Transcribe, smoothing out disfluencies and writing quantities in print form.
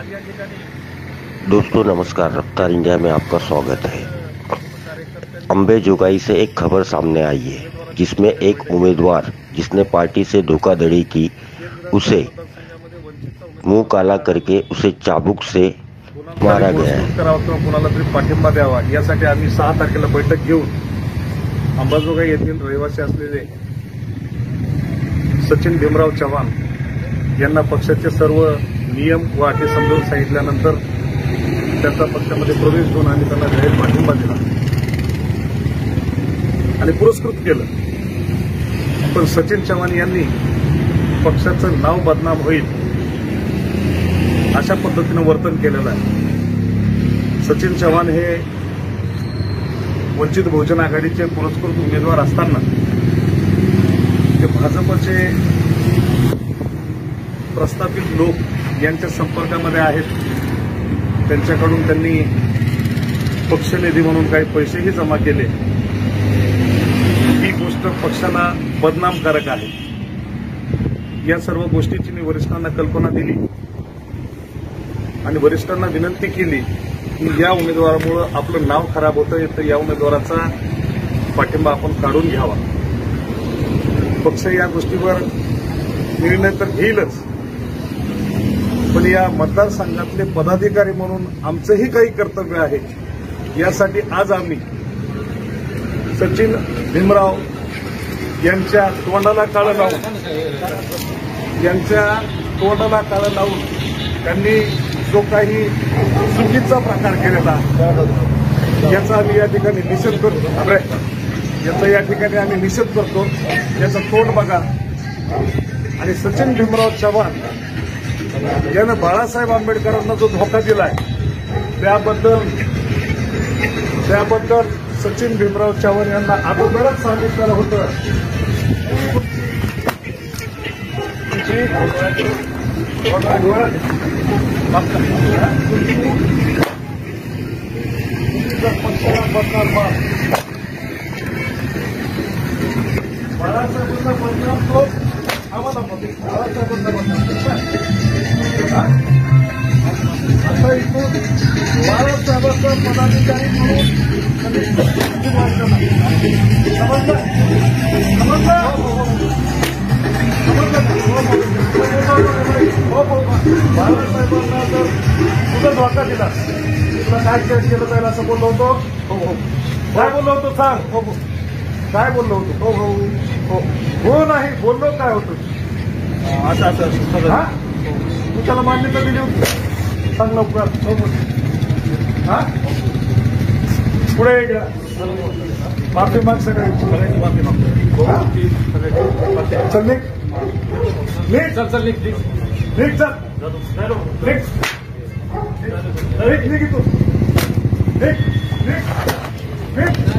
दोस्तों नमस्कार, रफ्तार इंडिया में आपका स्वागत है। अंबेजोगाई से एक खबर सामने आई है जिसमें एक उम्मीदवार जिसने पार्टी से धोखाधड़ी की उसे मुंह काला करके उसे चाबुक से मारा गया है। कोणाला तरी पाठिंबा द्यावा यासाठी आम्ही 6 तारखेला बैठक घेऊन अंबाजोगाई येथील रहिवासी असलेले सचिन भीमराव चव्हाण यांना पक्षाचे सर्व नियम व अटी समजावून सांगितल्यानंतर त्यांचा पक्षामध्ये प्रवेश घेऊन आम्ही त्यांना जाहीर पाठिंबा दिला आणि पुरस्कृत केलं। पण सचिन चव्हाण यांनी पक्षाचं नाव बदनाम होईल अशा पद्धतीने वर्तन केलेलं आहे। सचिन चव्हाण हे वंचित बहुजन आघाडीचे पुरस्कृत उमेदवार असताना ते भाजपचे प्रस्थापित लोक यांच्या संपर्कामध्ये आहेत। त्यांच्याकडून त्यांनी पक्षनिधी म्हणून काही पैसेही जमा केले। ही गोष्ट पक्षाला बदनामकारक आहे। या सर्व गोष्टीची मी वरिष्ठांना कल्पना दिली आणि वरिष्ठांना विनंती केली की या उमेदवारामुळे आपलं नाव खराब होतंय, तर या उमेदवाराचा पाठिंबा आपण काढून घ्यावा। पक्ष या गोष्टीवर निर्णय तर घेईलच, पण या मतदारसंघातले पदाधिकारी म्हणून आमचंही काही कर्तव्य आहे। यासाठी आज आम्ही सचिन भीमराव यांच्या तोंडाला काळं लावून त्यांनी जो काही चुकीचा प्रकार केलेला याचा आम्ही या ठिकाणी निषेध करतो। याचा या ठिकाणी आम्ही निषेध करतो। याचं तोंड बघा। आणि सचिन भीमराव चव्हाण यानं बाळासाहेब आंबेडकरांना जो धोका दिलाय त्याबद्दल सचिन भीमराव चव्हाण यांना अगोदरच सांगितलेलं होतं पक्षाला बदनाम बाळासाहेबांना बदनाम तो आम्हाला बाळासाहेबांना बदनाम आता इथून बाळासाहेबांचा पदाधिकारी म्हणून बाळासाहेबांना जर तुझा धोका दिला तुला काय केलं जाईल असं बोललो होतो। काय बोललो होतो सांग। काय बोललो होतो? हो नाही बोललो काय होतं असं हा तू त्याला मान्यता दिली होती। सांग लवकर। पुढे माफी माग सगळ्यांची माफी मागतो। चल निघ चल निघ तू निघ